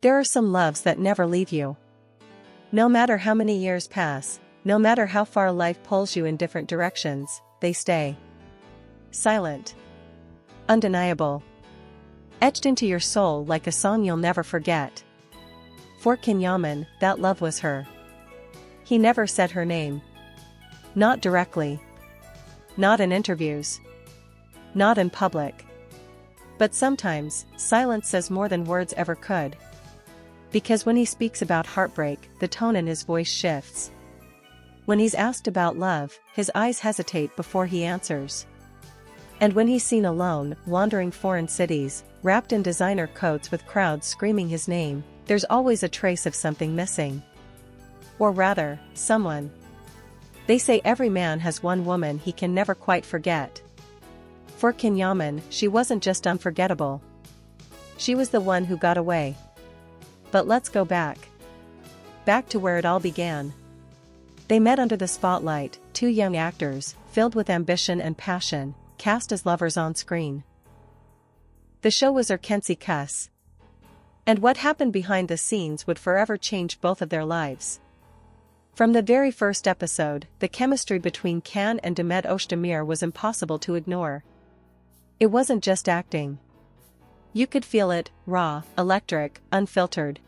There are some loves that never leave you. No matter how many years pass, no matter how far life pulls you in different directions, they stay. Silent. Undeniable. Etched into your soul like a song you'll never forget. For Can Yaman, that love was her. He never said her name. Not directly. Not in interviews. Not in public. But sometimes, silence says more than words ever could. Because when he speaks about heartbreak, the tone in his voice shifts. When he's asked about love, his eyes hesitate before he answers. And when he's seen alone, wandering foreign cities, wrapped in designer coats with crowds screaming his name, there's always a trace of something missing. Or rather, someone. They say every man has one woman he can never quite forget. For Can Yaman, she wasn't just unforgettable. She was the one who got away. But let's go back. Back to where it all began. They met under the spotlight, two young actors, filled with ambition and passion, cast as lovers on screen. The show was Erkenci Kuş. And what happened behind the scenes would forever change both of their lives. From the very first episode, the chemistry between Can and Demet Özdemir was impossible to ignore. It wasn't just acting. You could feel it, raw, electric, unfiltered.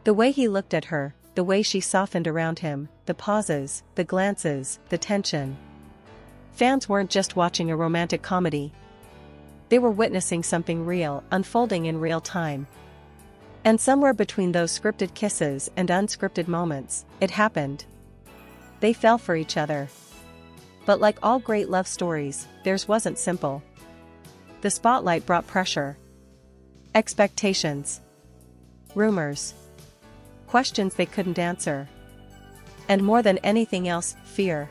The way he looked at her, the way she softened around him, the pauses, the glances, the tension. Fans weren't just watching a romantic comedy. They were witnessing something real, unfolding in real time. And somewhere between those scripted kisses and unscripted moments, it happened. They fell for each other. But like all great love stories, theirs wasn't simple. The spotlight brought pressure. Expectations. Rumors. Questions they couldn't answer. And more than anything else, fear.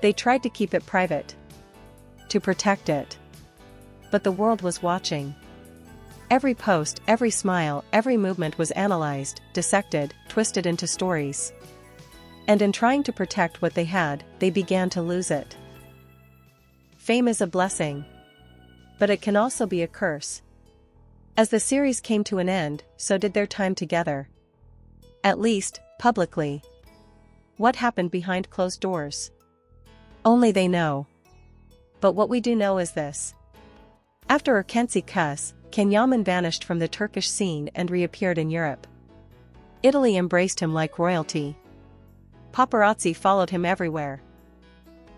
They tried to keep it private. To protect it. But the world was watching. Every post, every smile, every movement was analyzed, dissected, twisted into stories. And in trying to protect what they had, they began to lose it. Fame is a blessing. But it can also be a curse. As the series came to an end, so did their time together. At least, publicly. What happened behind closed doors? Only they know. But what we do know is this. After Erkenci Kuş, Can Yaman vanished from the Turkish scene and reappeared in Europe. Italy embraced him like royalty. Paparazzi followed him everywhere.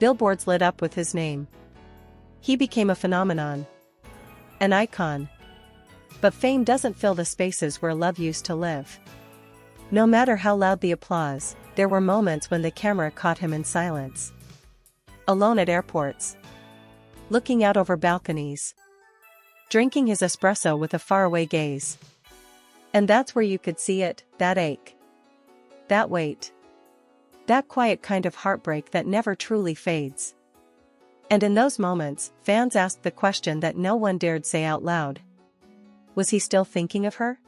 Billboards lit up with his name. He became a phenomenon. An icon. But fame doesn't fill the spaces where love used to live. No matter how loud the applause, there were moments when the camera caught him in silence. Alone at airports. Looking out over balconies. Drinking his espresso with a faraway gaze. And that's where you could see it, that ache. That weight. That quiet kind of heartbreak that never truly fades. And in those moments, fans asked the question that no one dared say out loud. Was he still thinking of her?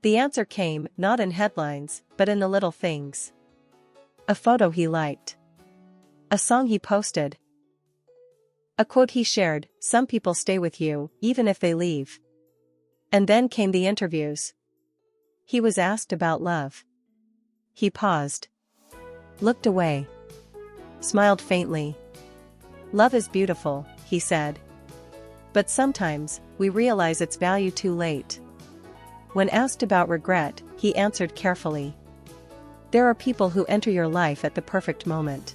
The answer came, not in headlines, but in the little things. A photo he liked. A song he posted. A quote he shared, "Some people stay with you, even if they leave." And then came the interviews. He was asked about love. He paused. Looked away. Smiled faintly. "Love is beautiful," he said. But sometimes, we realize its value too late. When asked about regret, he answered carefully. There are people who enter your life at the perfect moment.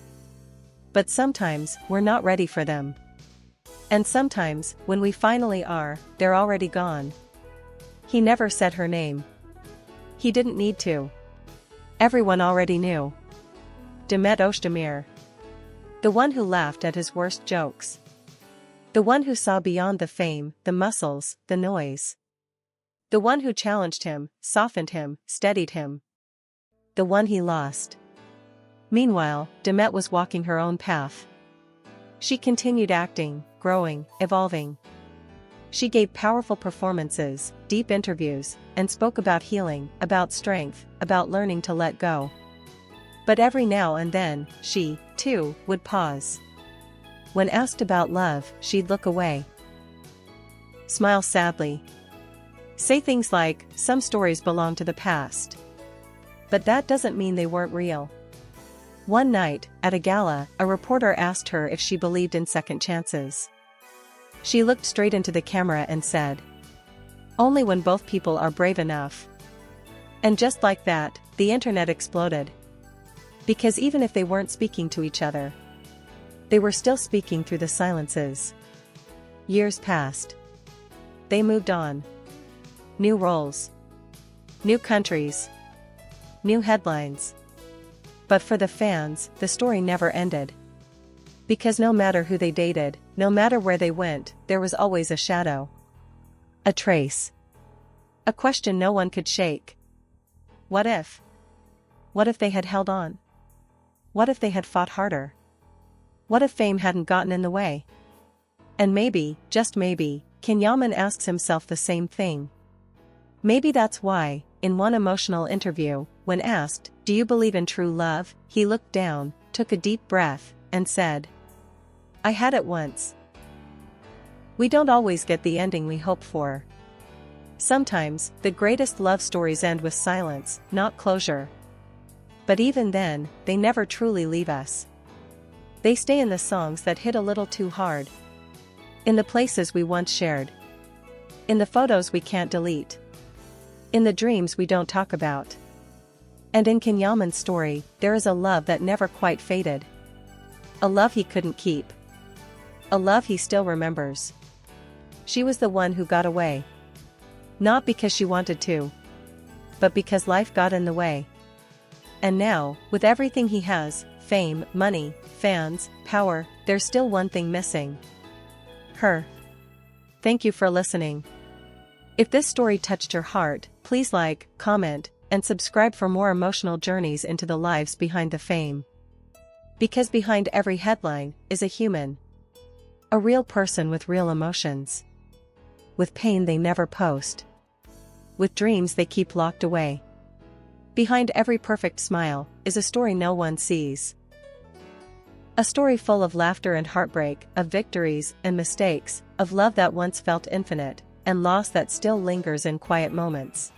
But sometimes, we're not ready for them. And sometimes, when we finally are, they're already gone. He never said her name. He didn't need to. Everyone already knew. Demet Özdemir. The one who laughed at his worst jokes. The one who saw beyond the fame, the muscles, the noise. The one who challenged him, softened him, steadied him. The one he lost. Meanwhile, Demet was walking her own path. She continued acting, growing, evolving. She gave powerful performances, deep interviews, and spoke about healing, about strength, about learning to let go. But every now and then, she, too, would pause. When asked about love, she'd look away. Smile sadly. Say things like, some stories belong to the past. But that doesn't mean they weren't real. One night, at a gala, a reporter asked her if she believed in second chances. She looked straight into the camera and said, "Only when both people are brave enough." And just like that, the internet exploded. Because even if they weren't speaking to each other, they were still speaking through the silences. Years passed. They moved on. New roles. New countries. New headlines. But for the fans, the story never ended. Because no matter who they dated, no matter where they went, there was always a shadow. A trace. A question no one could shake. What if? What if they had held on? What if they had fought harder? What if fame hadn't gotten in the way? And maybe, just maybe, Can Yaman asks himself the same thing. Maybe that's why, in one emotional interview, when asked, "Do you believe in true love?" he looked down, took a deep breath, and said, "I had it once." We don't always get the ending we hope for. Sometimes, the greatest love stories end with silence, not closure. But even then, they never truly leave us. They stay in the songs that hit a little too hard. In the places we once shared. In the photos we can't delete. In the dreams we don't talk about. And in Can Yaman's story, there is a love that never quite faded. A love he couldn't keep. A love he still remembers. She was the one who got away. Not because she wanted to, but because life got in the way. And now, with everything he has, fame, money, fans, power, there's still one thing missing. Her. Thank you for listening. If this story touched your heart, please like, comment, and subscribe for more emotional journeys into the lives behind the fame. Because behind every headline is a human. A real person with real emotions. With pain they never post. With dreams they keep locked away. Behind every perfect smile is a story no one sees. A story full of laughter and heartbreak, of victories and mistakes, of love that once felt infinite, and loss that still lingers in quiet moments.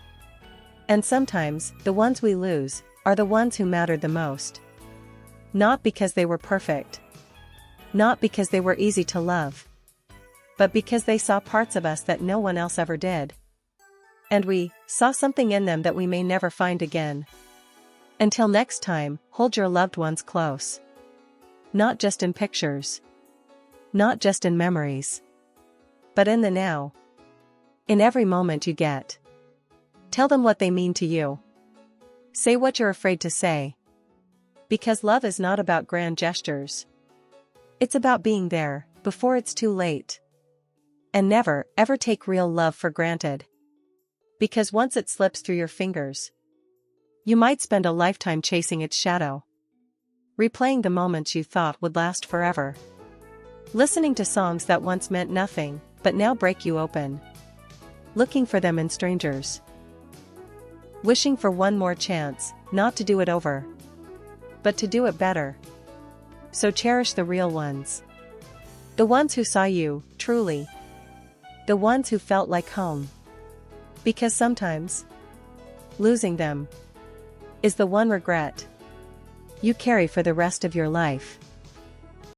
And sometimes, the ones we lose are the ones who mattered the most. Not because they were perfect. Not because they were easy to love. But because they saw parts of us that no one else ever did. And we saw something in them that we may never find again. Until next time, hold your loved ones close. Not just in pictures. Not just in memories. But in the now. In every moment you get. Tell them what they mean to you. Say what you're afraid to say. Because love is not about grand gestures. It's about being there, before it's too late. And never, ever take real love for granted. Because once it slips through your fingers, you might spend a lifetime chasing its shadow. Replaying the moments you thought would last forever. Listening to songs that once meant nothing, but now break you open. Looking for them in strangers. Wishing for one more chance, not to do it over, but to do it better. So cherish the real ones. The ones who saw you, truly. The ones who felt like home. Because sometimes, losing them is the one regret you carry for the rest of your life.